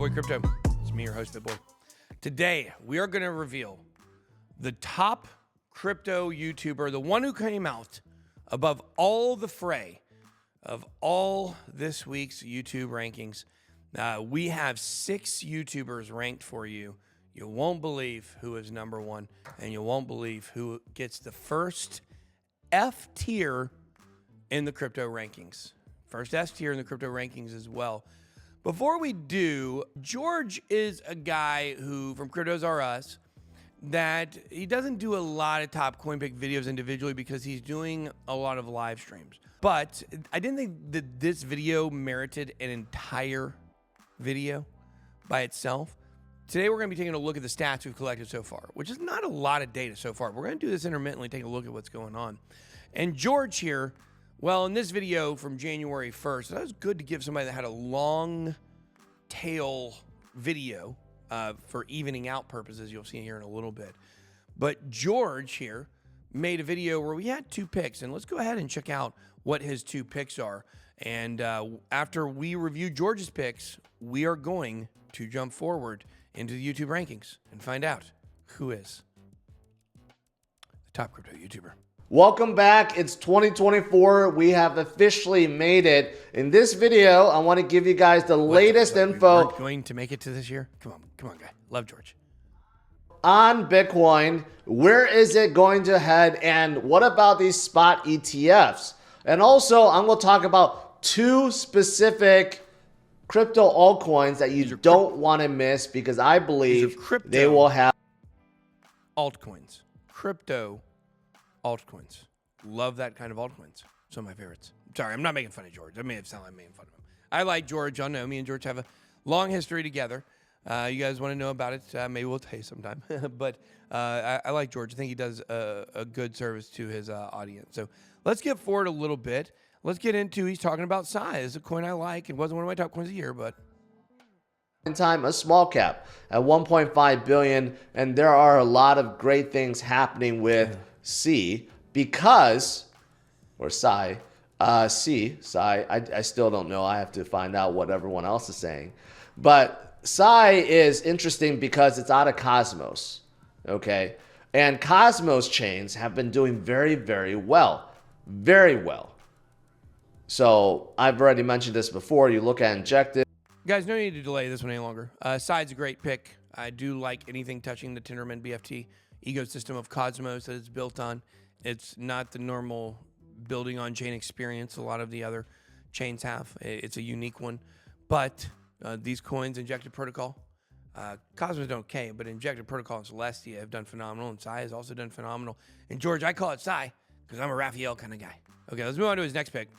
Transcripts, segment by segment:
Boy Crypto. It's me, your host, BitBoy. Today, we are going to reveal the top crypto YouTuber, the one who came out above all the fray of all this week's YouTube rankings. We have 6 YouTubers ranked for you. You won't believe who is number one, and you won't believe who gets the first F tier in the crypto rankings. First S tier in the crypto rankings as well. Before we do, George is a guy who, from Cryptos R Us, that he doesn't do a lot of top coin pick videos individually because he's doing a lot of live streams. But I didn't think that this video merited an entire video by itself. Today, we're going to be taking a look at the stats we've collected so far, which is not a lot of data so far. We're going to do this intermittently, take a look at what's going on. And George here, well, in this video from January 1st, that was good to give somebody that had a long tail video for evening out purposes. You'll see here in a little bit. But George here made a video where we had 2 picks, and let's go ahead and check out what his 2 picks are. And after we review George's picks, we are going to jump forward into the YouTube rankings and find out who is the top crypto YouTuber. Welcome back. It's 2024. We have officially made it. In this video, I want to give you guys the latest info. We're going to make it to this year? Come on, guy. Love George. On Bitcoin, where is it going to head? And what about these spot ETFs? And also, I'm going to talk about 2 specific crypto altcoins that you don't want to miss because I believe they will have altcoins. Crypto altcoins. Love that kind of altcoins. Some of my favorites. Sorry, I'm not making fun of George. I may have sounded like I'm making fun of him. I like George. Y'all know me and George have a long history together. You guys want to know about it? Maybe we'll tell you sometime. But I like George. I think he does a good service to his audience. So let's get forward a little bit. Let's get into, he's talking about Sai. It's a coin I like. It wasn't one of my top coins of the year, but in time a small cap at 1.5 billion, and there are a lot of great things happening with C because, or Sai, I still don't know. I have to find out what everyone else is saying. But Sai is interesting because it's out of Cosmos, okay? And Cosmos chains have been doing very, very well. Very well. So I've already mentioned this before. You look at injected. Guys, no need to delay this one any longer. Sai's a great pick. I do like anything touching the Tendermint BFT ecosystem of Cosmos that it's built on. It's not the normal building on chain experience a lot of the other chains have. It's a unique one. But these coins, Injected Protocol, Cosmos don't okay, but Injected Protocol and Celestia have done phenomenal, and Sai has also done phenomenal. And George, I call it Sai because I'm a Raphael kind of guy. Okay, let's move on to his next pick.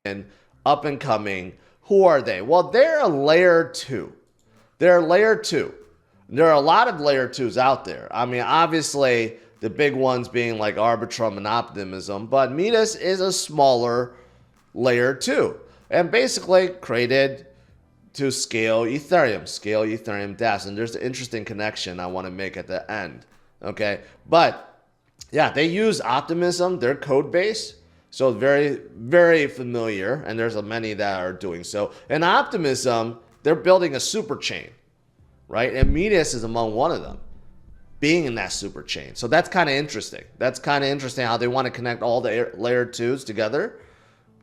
And up and coming, who are they? Well, they're a layer 2. They're layer 2. There are a lot of layer 2s out there. I mean, obviously, the big ones being like Arbitrum and Optimism, but Midas is a smaller layer 2 and basically created to scale Ethereum DApps. And there's an interesting connection I want to make at the end. Okay, but yeah, they use Optimism, their code base. So very, very familiar, and there's many that are doing so. And Optimism, they're building a super chain, right? And Midas is among one of them, being in that super chain. So that's kind of interesting. That's kind of interesting how they want to connect all the layer 2s together.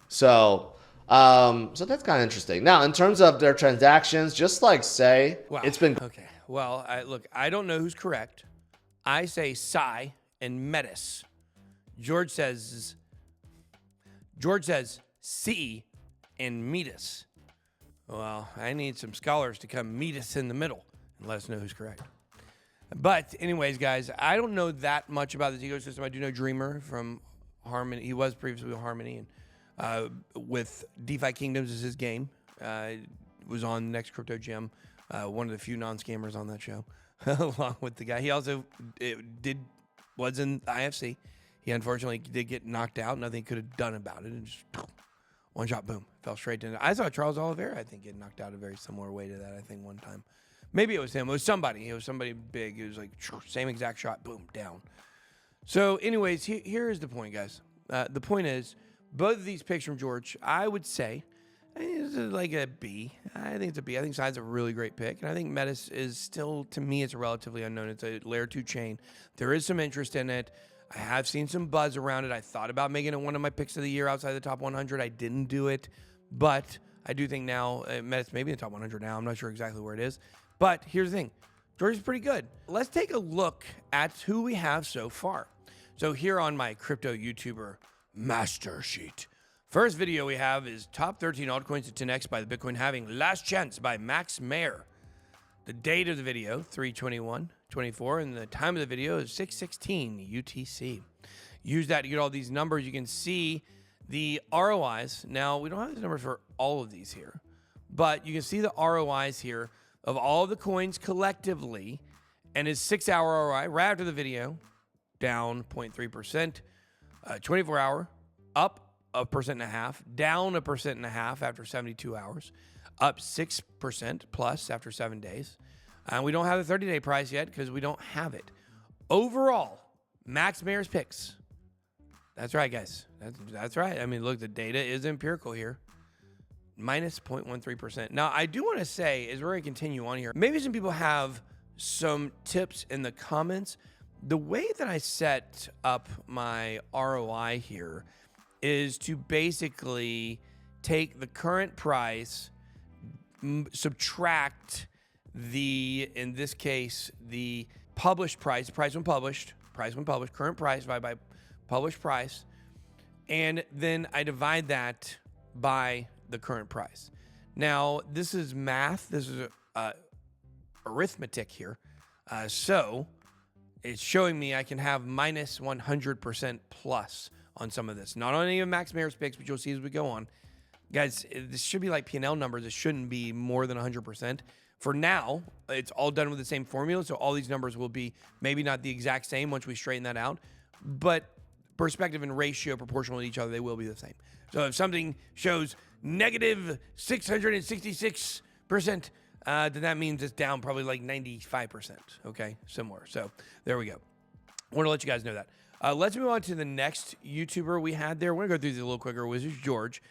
So, so that's kind of interesting. Now, in terms of their transactions, just like Say, wow. It's been okay. Well, look, I don't know who's correct. I say Sai and Metis. George says C and Midas. Well, I need some scholars to come meet us in the middle and let us know who's correct. But anyways, guys, I don't know that much about this ecosystem. I do know Dreamer from Harmony. He was previously with Harmony, and with DeFi Kingdoms is his game. Was on Next Crypto Gem, one of the few non-scammers on that show, along with the guy. He also was in IFC. He unfortunately did get knocked out. Nothing he could have done about it. And just one shot, boom, fell straight into it. I saw Charles Oliveira, I think, get knocked out a very similar way to that, I think, one time. Maybe it was him. It was somebody. It was somebody big. It was like, same exact shot, boom, down. So anyways, here is the point, guys. The point is, both of these picks from George, I would say I think it's like a B. I think it's a B. I think Side's a really great pick. And I think Metis is still, to me, it's a relatively unknown. It's a layer 2 chain. There is some interest in it. I have seen some buzz around it. I thought about making it one of my picks of the year outside the top 100. I didn't do it. But I do think now, Metis may be in the top 100 now. I'm not sure exactly where it is. But here's the thing. Georgia's pretty good. Let's take a look at who we have so far. So here on my crypto YouTuber master sheet, first video we have is top 13 altcoins to 10x by the Bitcoin halving. Last chance by Max Mayer. The date of the video, 3/21/24, and the time of the video is 6:16 UTC. Use that to get all these numbers. You can see the ROIs. Now, we don't have the numbers for all of these here, but you can see the ROIs here of all the coins collectively, and his 6-hour ROI right after the video, down 0.3%, 24-hour, up 1.5%, down 1.5% after 72 hours, up 6% plus after 7 days. We don't have the 30-day price yet because we don't have it. Overall, Max Mayer's picks. That's right, guys. That's right. I mean, look, the data is empirical here. Minus 0.13%. Now, I do want to say, as we're going to continue on here, maybe some people have some tips in the comments. The way that I set up my ROI here is to basically take the current price, subtract in this case, the published price, price when published, current price divided by published price, and then I divide that by the current price. Now, this is math. This is arithmetic here. So it's showing me I can have minus 100% plus on some of this. Not on any of Max Mayer's picks, but you'll see as we go on. Guys, this should be like P&L numbers. It shouldn't be more than 100%. For now, it's all done with the same formula, so all these numbers will be maybe not the exact same once we straighten that out, but perspective and ratio proportional to each other, they will be the same. So if something shows negative 666%, then that means it's down probably like 95%, okay? Similar. So there we go. I want to let you guys know that. Let's move on to the next YouTuber we had there. We're going to go through these a little quicker. This is George.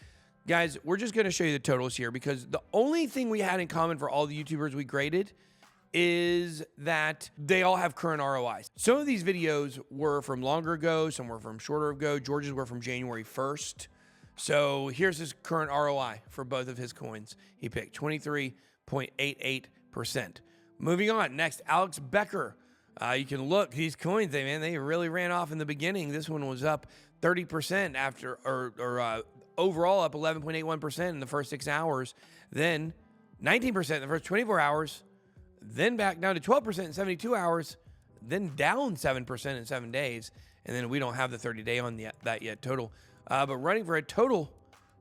Guys, we're just going to show you the totals here because the only thing we had in common for all the YouTubers we graded is that they all have current ROIs. Some of these videos were from longer ago, some were from shorter ago. George's were from January 1st. So here's his current ROI for both of his coins. He picked 23.88%. Moving on, next, Alex Becker. You can look, these coins, they really ran off in the beginning. This one was up 30% after, or overall up 11.81% in the first 6 hours, then 19% in the first 24 hours, then back down to 12% in 72 hours, then down 7% in 7 days, and then we don't have the 30-day on that yet total, but running for a total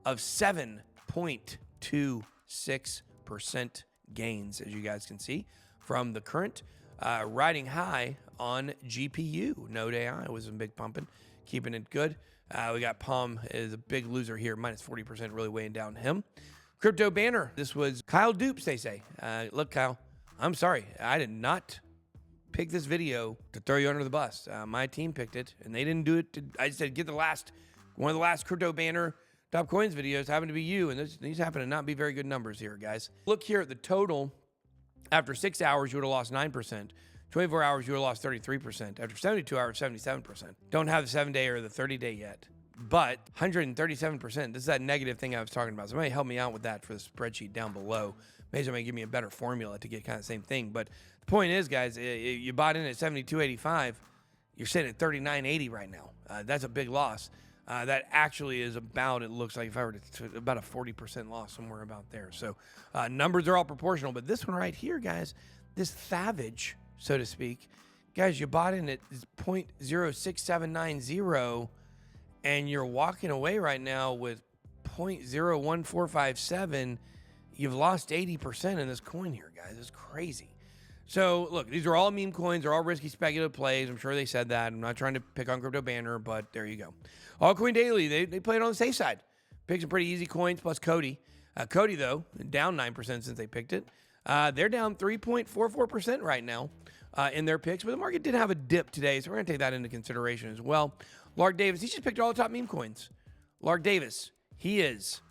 of 7.26% gains, as you guys can see, from the current riding high on GPU. Node AI was a big pumping, keeping it good. We got Palm is a big loser here, minus 40%, really weighing down him. Crypto Banner, this was Kyle Dupes, they say. Look, Kyle, I'm sorry. I did not pick this video to throw you under the bus. My team picked it, and they didn't do it. I said, get one of the last Crypto Banner Top Coins videos happened to be you, and these happen to not be very good numbers here, guys. Look here at the total. After 6 hours, you would have lost 9%. 24 hours, you would have lost 33%. After 72 hours, 77%. Don't have the 7-day or the 30-day yet, but 137%. This is that negative thing I was talking about. Somebody help me out with that for the spreadsheet down below. Maybe somebody give me a better formula to get kind of the same thing. But the point is, guys, you bought in at 72.85. You're sitting at 39.80 right now. That's a big loss. That actually is about, it looks like if I were to, about a 40% loss, somewhere about there. So numbers are all proportional. But this one right here, guys, this Thavage, so to speak, guys, you bought in at 0.06790, and you're walking away right now with 0.01457. You've lost 80% in this coin here, guys. It's crazy. So, look, these are all meme coins. They're all risky speculative plays. I'm sure they said that. I'm not trying to pick on Crypto Banner, but there you go. Altcoin Daily, they played on the safe side. Picked some pretty easy coins, plus Cody. Cody, though, down 9% since they picked it. They're down 3.44% right now in their picks, but the market did have a dip today, so we're going to take that into consideration as well. Lark Davis, he just picked all the top meme coins. Lark Davis, he is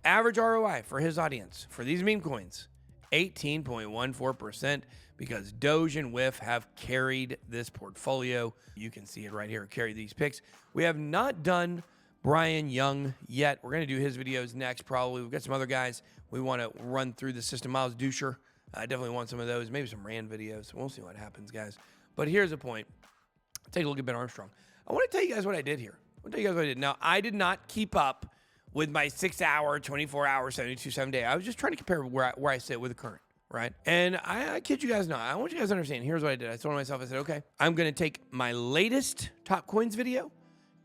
Average ROI for his audience for these meme coins, 18.14%, because Doge and WIF have carried this portfolio. You can see it right here, carry these picks. We have not done Brian Young yet. We're going to do his videos next, probably. We've got some other guys we want to run through the system. Miles Dusher, I definitely want some of those. Maybe some Rand videos. We'll see what happens, guys. But here's the point. Take a look at Ben Armstrong. I want to tell you guys what I did here. Now, I did not keep up with my 6-hour, 24-hour, 72-7 day. I was just trying to compare where I sit with the current, right? And I kid you guys not. I want you guys to understand. Here's what I did. I told myself, I said, okay, I'm going to take my latest top coins video,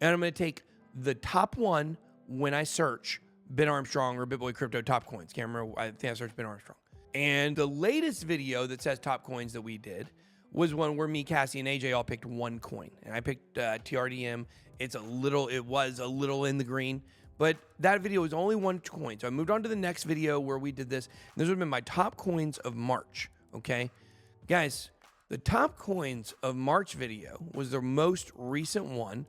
and I'm going to take the top one when I search Ben Armstrong or BitBoy Crypto top coins. Can't remember. I think I searched Ben Armstrong. And the latest video that says top coins that we did was one where me, Cassie, and AJ all picked one coin. And I picked TRDM. It was a little in the green. But that video was only one coin. So I moved on to the next video where we did this. This would have been my top coins of March, okay? Guys, the top coins of March video was the most recent one.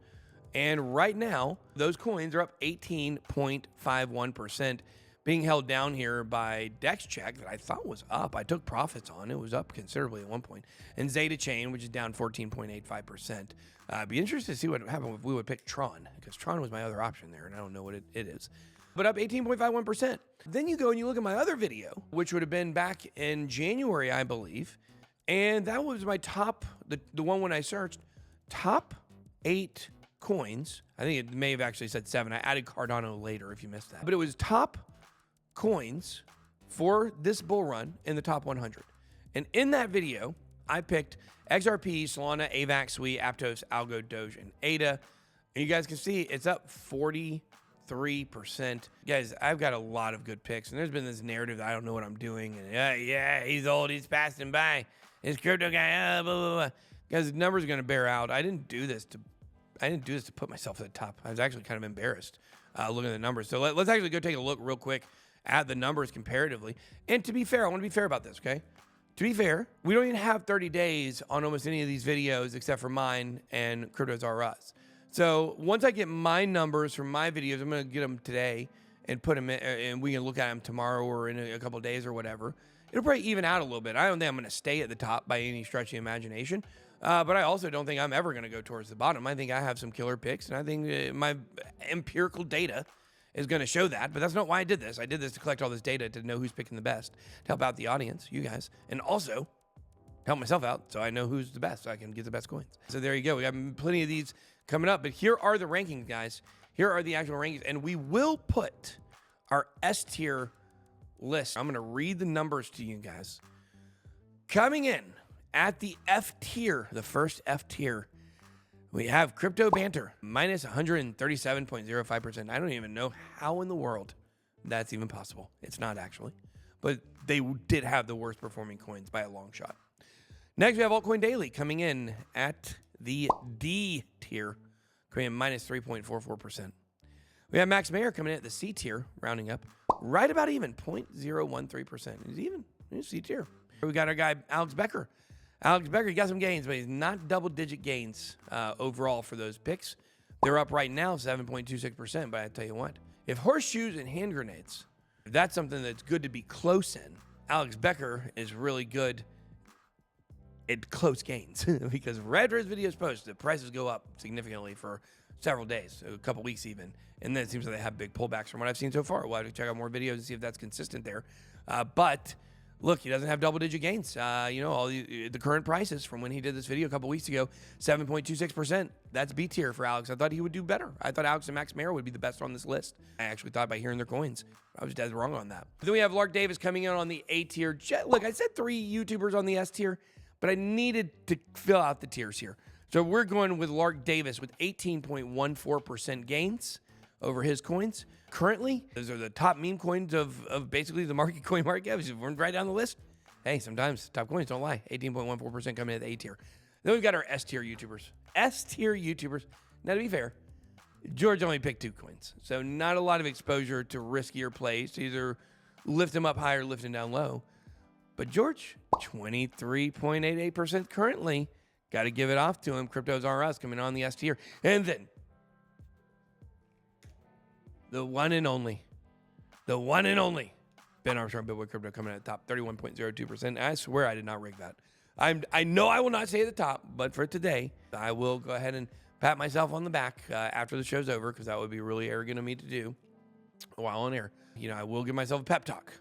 And right now, those coins are up 18.51%, being held down here by DexCheck that I thought was up. I took profits on. It was up considerably at one point. And Zeta Chain, which is down 14.85%. I'd be interested to see what happened if we would pick Tron, because Tron was my other option there, and I don't know what it is. But up 18.51%. Then you go and you look at my other video, which would have been back in January, I believe. And that was my top, the one when I searched, top 8 coins. I think it may have actually said 7. I added Cardano later if you missed that. But it was top coins for this bull run in the top 100. And in that video, I picked XRP, Solana, AVAX, Sui, Aptos, Algo, Doge, and ADA. And you guys can see it's up 43%. Guys, I've got a lot of good picks. And there's been this narrative that I don't know what I'm doing. And yeah, he's old. He's passing by. His crypto guy, blah, blah, blah. Guys, the numbers are going to bear out. I didn't do this to put myself at the top. I was actually kind of embarrassed looking at the numbers. So let's actually go take a look real quick at the numbers comparatively. And to be fair, I want to be fair about this, okay? To be fair, we don't even have 30 days on almost any of these videos except for mine and Cryptos R Us. So once I get my numbers from my videos, I'm going to get them today and put them in, and we can look at them tomorrow or in a couple of days or whatever. It'll probably even out a little bit. I don't think I'm going to stay at the top by any stretch of the imagination. But I also don't think I'm ever going to go towards the bottom. I think I have some killer picks, and I think my empirical data is going to show that. But that's not why I did this. I did this to collect all this data to know who's picking the best, to help out the audience, you guys, and also help myself out so I know who's the best, so I can get the best coins. So there you go. We got plenty of these coming up. But here are the rankings, guys. Here are the actual rankings. And we will put our S tier list. I'm going to read the numbers to you guys. Coming in at the F tier, the first F tier, we have Crypto Banter, minus 137.05%. I don't even know how in the world that's even possible. It's not actually. But they did have the worst performing coins by a long shot. Next, we have Altcoin Daily coming in at the D tier, coming in minus 3.44%. We have Max Mayer coming in at the C tier, rounding up, right about even, 0.013%. He's even. He's C tier. We got our guy, Alex Becker. Alex Becker, he got some gains, but he's not double-digit gains overall for those picks. They're up right now 7.26%, but I tell you what, if horseshoes and hand grenades, if that's something that's good to be close in, Alex Becker is really good at close gains because right after his videos post, the prices go up significantly for several days, a couple weeks even, and then it seems like they have big pullbacks from what I've seen so far. We'll have to check out more videos and see if that's consistent there. But look, he doesn't have double-digit gains. All the current prices from when he did this video a couple weeks ago, 7.26%. That's B tier for Alex. I thought he would do better. I thought Alex and Max Mayer would be the best on this list. I actually thought by hearing their coins. I was dead wrong on that. But then we have Lark Davis coming in on the A tier. Look, I said 3 YouTubers on the S tier, but I needed to fill out the tiers here. So we're going with Lark Davis with 18.14% gains over his coins. Currently, those are the top meme coins of basically the market coin market cap. If we're right down the list, hey, sometimes top coins don't lie. 18.14% coming in at the A tier. Then we've got our S tier YouTubers. S tier YouTubers. Now, to be fair, George only picked 2 coins. So not a lot of exposure to riskier plays to either lift him up high or lift him down low. But George, 23.88% currently. Got to give it off to him. Cryptos R Us coming on the S tier. And then the one and only the one and only Ben Armstrong, BitBoy Crypto, coming at the top, 31.02%. I swear I did not rig that. I know I will not say at the top, but for today, I will go ahead and pat myself on the back after the show's over, because that would be really arrogant of me to do while on air. You know, I will give myself a pep talk.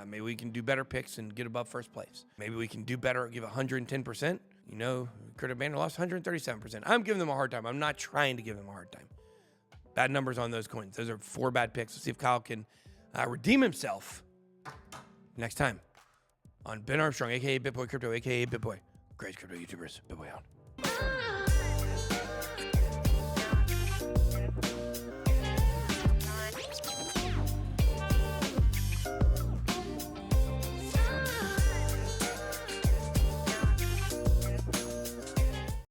Maybe we can do better picks and get above first place. Maybe we can do better, give 110%. You know, Crypto Banner lost 137%. I'm giving them a hard time. I'm not trying to give them a hard time. Bad numbers on those coins. Those are 4 bad picks. Let's see if Kyle can redeem himself next time on Ben Armstrong, a.k.a. BitBoy Crypto, a.k.a. BitBoy. Great crypto YouTubers. BitBoy out.